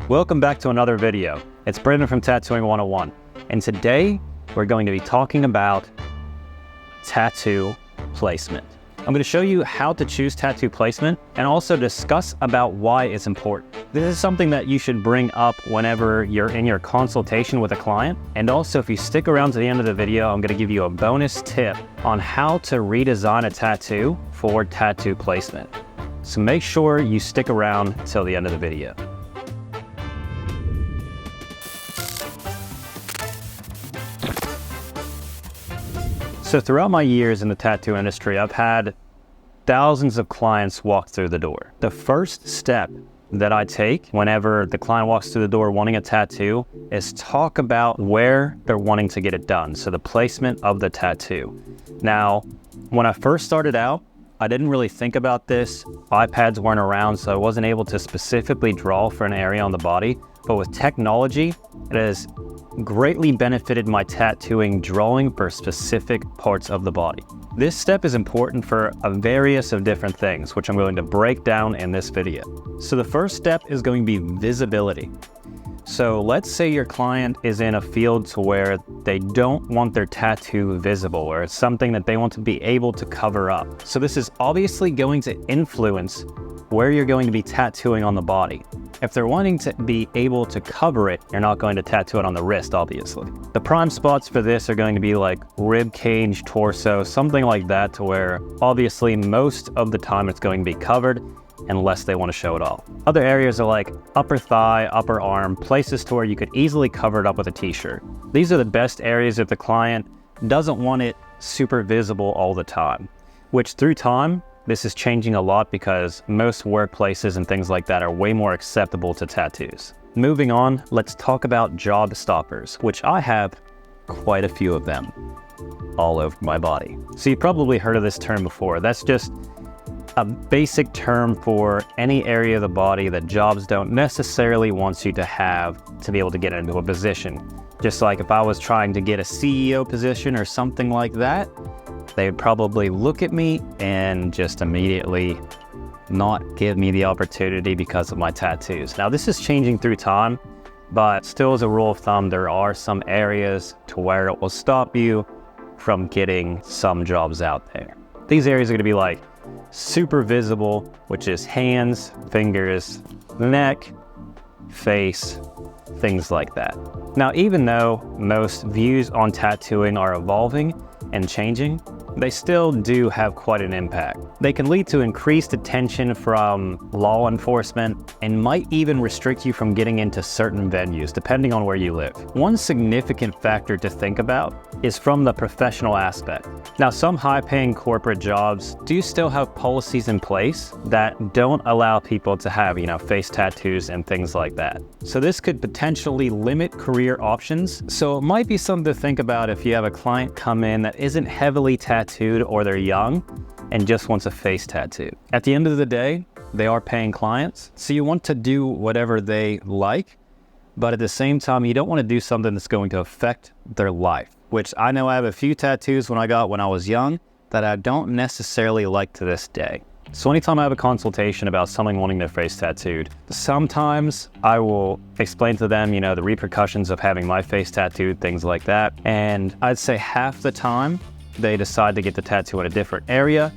Welcome back to another video. It's Brendan from Tattooing 101, and today we're going to be talking about tattoo placement. I'm going to show you how to choose tattoo placement and also discuss about why it's important. This is something that you should bring up whenever you're in your consultation with a client. And also, if you stick around to the end of the video, I'm going to give you a bonus tip on how to redesign a tattoo for tattoo placement. So make sure you stick around till the end of the video. So throughout my years in the tattoo industry, I've had thousands of clients walk through the door. The first step that I take whenever the client walks through the door wanting a tattoo is talk about where they're wanting to get it done. So the placement of the tattoo. Now, when I first started out, I didn't really think about this. iPads weren't around, so I wasn't able to specifically draw for an area on the body. But with technology, it has greatly benefited my tattooing drawing for specific parts of the body. This step is important for a various of different things, which I'm going to break down in this video. So the first step is going to be visibility. So let's say your client is in a field to where they don't want their tattoo visible, or it's something that they want to be able to cover up. So this is obviously going to influence where you're going to be tattooing on the body. If they're wanting to be able to cover it, you're not going to tattoo it on the wrist, obviously. The prime spots for this are going to be like rib cage, torso, something like that, to where obviously most of the time it's going to be covered unless they want to show it off. Other areas are like upper thigh, upper arm, places to where you could easily cover it up with a t-shirt. These are the best areas if the client doesn't want it super visible all the time, which through time, this is changing a lot because most workplaces and things like that are way more acceptable to tattoos. Moving on, let's talk about job stoppers, which I have quite a few of them all over my body. So you've probably heard of this term before. That's just a basic term for any area of the body that jobs don't necessarily want you to have to be able to get into a position. Just like if I was trying to get a CEO position or something like that, they would probably look at me and just immediately not give me the opportunity because of my tattoos. Now, this is changing through time, but still as a rule of thumb, there are some areas to where it will stop you from getting some jobs out there. These areas are going to be like super visible, which is hands, fingers, neck, face, things like that. Now, even though most views on tattooing are evolving and changing, they still do have quite an impact. They can lead to increased attention from law enforcement and might even restrict you from getting into certain venues, depending on where you live. One significant factor to think about is from the professional aspect. Now, some high-paying corporate jobs do still have policies in place that don't allow people to have, face tattoos and things like that. So this could potentially limit career options. So it might be something to think about if you have a client come in that isn't heavily tattooed or they're young and just wants a face tattoo. At the end of the day, they are paying clients, so you want to do whatever they like, but at the same time, you don't want to do something that's going to affect their life, which I know I have a few tattoos when I was young that I don't necessarily like to this day. So anytime I have a consultation about someone wanting their face tattooed, sometimes I will explain to them, the repercussions of having my face tattooed, things like that. And I'd say half the time, they decide to get the tattoo in a different area,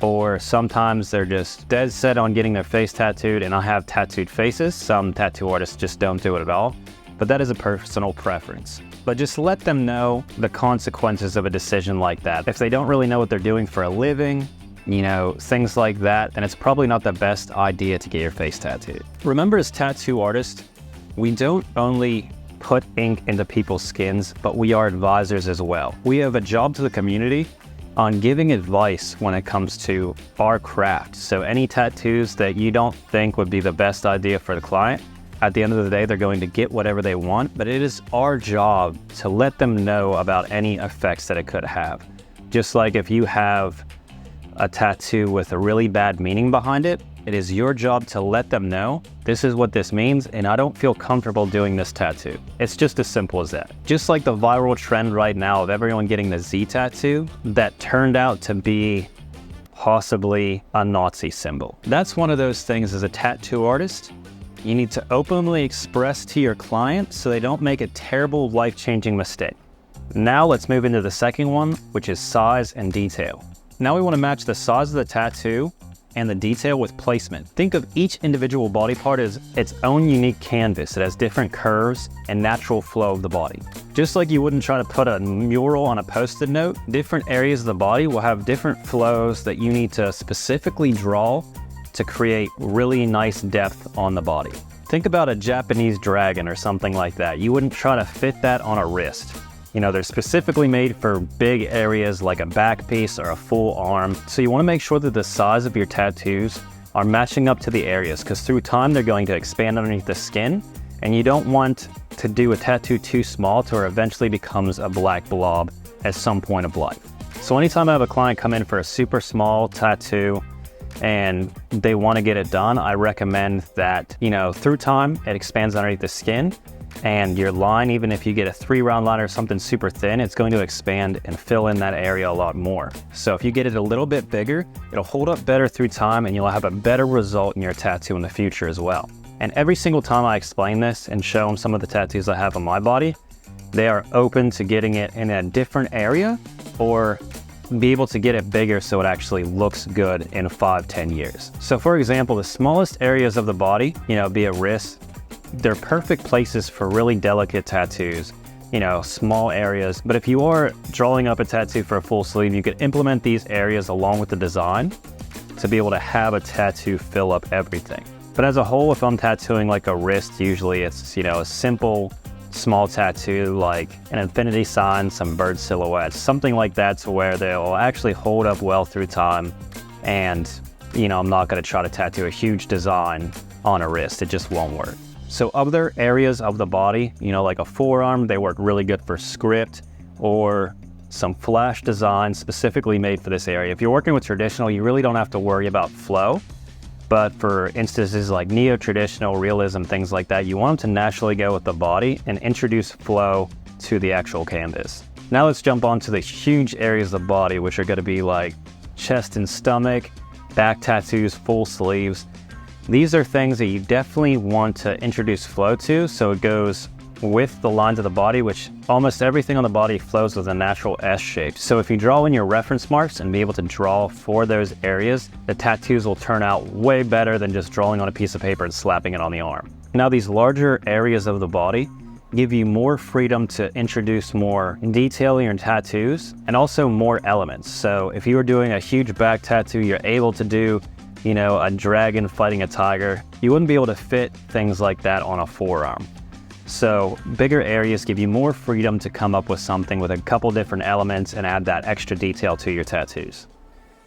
or sometimes they're just dead set on getting their face tattooed, and I have tattooed faces. Some tattoo artists just don't do it at all, but that is a personal preference. But just let them know the consequences of a decision like that. If they don't really know what they're doing for a living, things like that, then it's probably not the best idea to get your face tattooed. Remember, as tattoo artists, we don't only put ink into people's skins, but we are advisors as well. We have a job to the community on giving advice when it comes to our craft. So any tattoos that you don't think would be the best idea for the client, at the end of the day, they're going to get whatever they want, but it is our job to let them know about any effects that it could have. Just like if you have a tattoo with a really bad meaning behind it, it is your job to let them know, this is what this means, and I don't feel comfortable doing this tattoo. It's just as simple as that. Just like the viral trend right now of everyone getting the Z tattoo that turned out to be possibly a Nazi symbol. That's one of those things as a tattoo artist, You need to openly express to your client so they don't make a terrible life-changing mistake. Now let's move into the second one, which is size and detail. Now we want to match the size of the tattoo and the detail with placement. Think of each individual body part as its own unique canvas. It has different curves and natural flow of the body. Just like you wouldn't try to put a mural on a post-it note, different areas of the body will have different flows that you need to specifically draw to create really nice depth on the body. Think about a Japanese dragon or something like that. You wouldn't try to fit that on a wrist. You know, they're specifically made for big areas like a back piece or a full arm. So you want to make sure that the size of your tattoos are matching up to the areas, because through time they're going to expand underneath the skin, and you don't want to do a tattoo too small to where it eventually becomes a black blob at some point of life. So anytime I have a client come in for a super small tattoo and they want to get it done, I recommend that, you know, through time it expands underneath the skin. And your line, even if you get a 3-round line or something super thin, it's going to expand and fill in that area a lot more. So if you get it a little bit bigger, it'll hold up better through time and you'll have a better result in your tattoo in the future as well. And every single time I explain this and show them some of the tattoos I have on my body, they are open to getting it in a different area or be able to get it bigger so it actually looks good in 5-10 years. So for example, the smallest areas of the body, you know, be it wrist, they're perfect places for really delicate tattoos, you know, small areas. But if you are drawing up a tattoo for a full sleeve, you could implement these areas along with the design to be able to have a tattoo fill up everything. But as a whole, if I'm tattooing like a wrist, usually it's, you know, a simple small tattoo like an infinity sign, some bird silhouettes, something like that, to where they'll actually hold up well through time. And, you know, I'm not going to try to tattoo a huge design on a wrist. It just won't work. So other areas of the body, you know, like a forearm, they work really good for script or some flash designs specifically made for this area. If you're working with traditional, you really don't have to worry about flow. But for instances like neo-traditional, realism, things like that, you want them to naturally go with the body and introduce flow to the actual canvas. Now let's jump on to the huge areas of the body, which are going to be like chest and stomach, back tattoos, full sleeves. These are things that you definitely want to introduce flow to, so it goes with the lines of the body, which almost everything on the body flows with a natural S shape. So if you draw in your reference marks and be able to draw for those areas, the tattoos will turn out way better than just drawing on a piece of paper and slapping it on the arm. Now these larger areas of the body give you more freedom to introduce more detail in your tattoos and also more elements. So if you were doing a huge back tattoo, you're able to do, you know, a dragon fighting a tiger. You wouldn't be able to fit things like that on a forearm. So bigger areas give you more freedom to come up with something with a couple different elements and add that extra detail to your tattoos.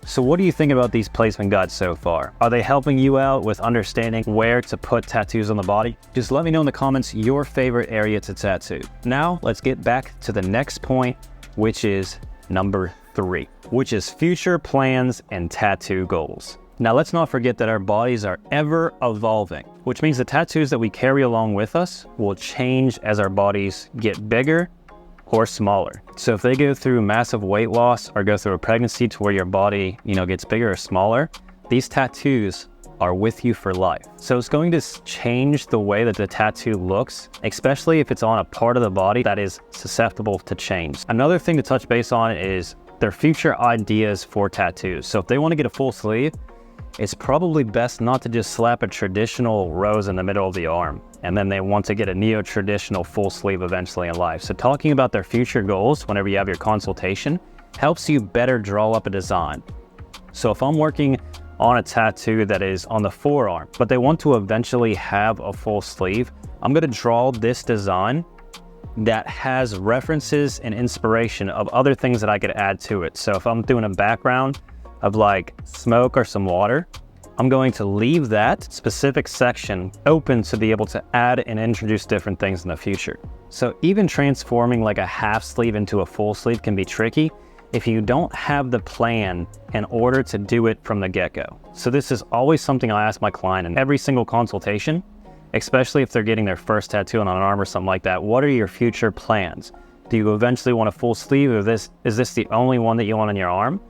So what do you think about these placement guides so far? Are they helping you out with understanding where to put tattoos on the body? Just let me know in the comments your favorite area to tattoo. Now let's get back to the next point, which is number 3, which is future plans and tattoo goals. Now let's not forget that our bodies are ever evolving, which means the tattoos that we carry along with us will change as our bodies get bigger or smaller. So if they go through massive weight loss or go through a pregnancy to where your body, you know, gets bigger or smaller, these tattoos are with you for life. So it's going to change the way that the tattoo looks, especially if it's on a part of the body that is susceptible to change. Another thing to touch base on is their future ideas for tattoos. So if they want to get a full sleeve, it's probably best not to just slap a traditional rose in the middle of the arm, and then they want to get a neo-traditional full sleeve eventually in life. So talking about their future goals whenever you have your consultation helps you better draw up a design. So if I'm working on a tattoo that is on the forearm, but they want to eventually have a full sleeve, I'm going to draw this design that has references and inspiration of other things that I could add to it. So if I'm doing a background of like smoke or some water, I'm going to leave that specific section open to be able to add and introduce different things in the future. So even transforming like a half sleeve into a full sleeve can be tricky if you don't have the plan in order to do it from the get-go. So this is always something I ask my client in every single consultation, especially if they're getting their first tattoo on an arm or something like that. What are your future plans? Do you eventually want a full sleeve, or is this the only one that you want on your arm?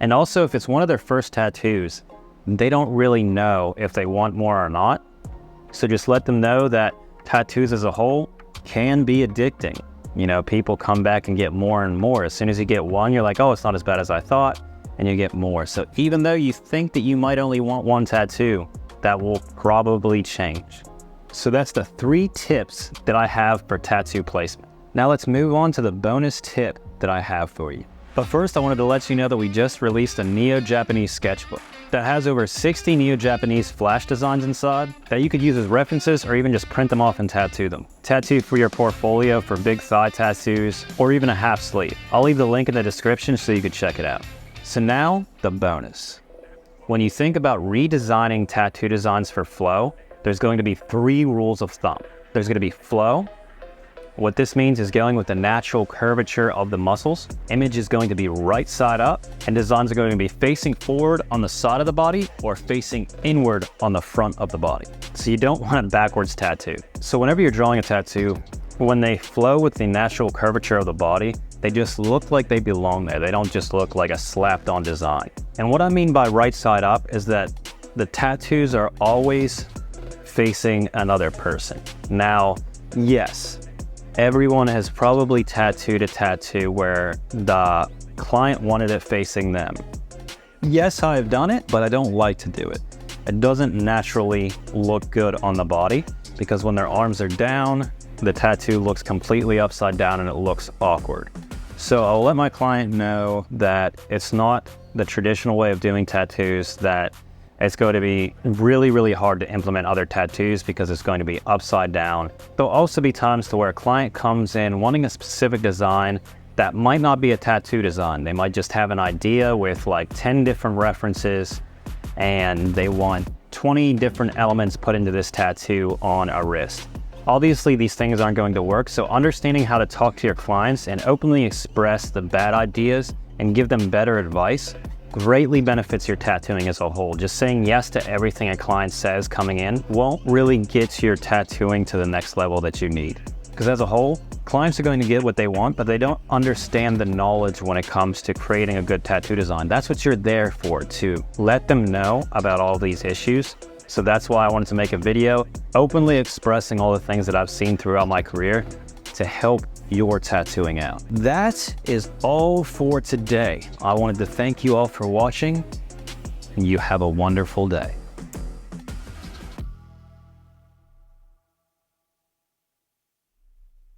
And also, if it's one of their first tattoos, they don't really know if they want more or not. So just let them know that tattoos as a whole can be addicting. You know, people come back and get more and more. As soon as you get one, you're like, oh, it's not as bad as I thought, and you get more. So even though you think that you might only want one tattoo, that will probably change. So that's the 3 tips that I have for tattoo placement. Now let's move on to the bonus tip that I have for you. But first, I wanted to let you know that we just released a Neo-Japanese sketchbook that has over 60 Neo-Japanese flash designs inside that you could use as references or even just print them off and tattoo them. Tattoo for your portfolio for big thigh tattoos or even a half sleeve. I'll leave the link in the description so you could check it out. So now, the bonus. When you think about redesigning tattoo designs for flow, there's going to be 3 rules of thumb. There's going to be flow. What this means is going with the natural curvature of the muscles. Image is going to be right side up, and designs are going to be facing forward on the side of the body or facing inward on the front of the body. So you don't want a backwards tattoo. So whenever you're drawing a tattoo, when they flow with the natural curvature of the body, they just look like they belong there. They don't just look like a slapped on design. And what I mean by right side up is that the tattoos are always facing another person. Now, yes, everyone has probably tattooed a tattoo where the client wanted it facing them. Yes, I've done it, but I don't like to do it. It doesn't naturally look good on the body because when their arms are down, the tattoo looks completely upside down and it looks awkward. So I'll let my client know that it's not the traditional way of doing tattoos, that it's going to be really, really hard to implement other tattoos because it's going to be upside down. There'll also be times to where a client comes in wanting a specific design that might not be a tattoo design. They might just have an idea with like 10 different references and they want 20 different elements put into this tattoo on a wrist. Obviously, these things aren't going to work, so understanding how to talk to your clients and openly express the bad ideas and give them better advice greatly benefits your tattooing as a whole. Just saying yes to everything a client says coming in won't really get your tattooing to the next level that you need. Because as a whole, clients are going to get what they want, but they don't understand the knowledge when it comes to creating a good tattoo design. That's what you're there for, to let them know about all these issues. So that's why I wanted to make a video openly expressing all the things that I've seen throughout my career to help your tattooing out. That is all for today. I wanted to thank you all for watching, and you have a wonderful day.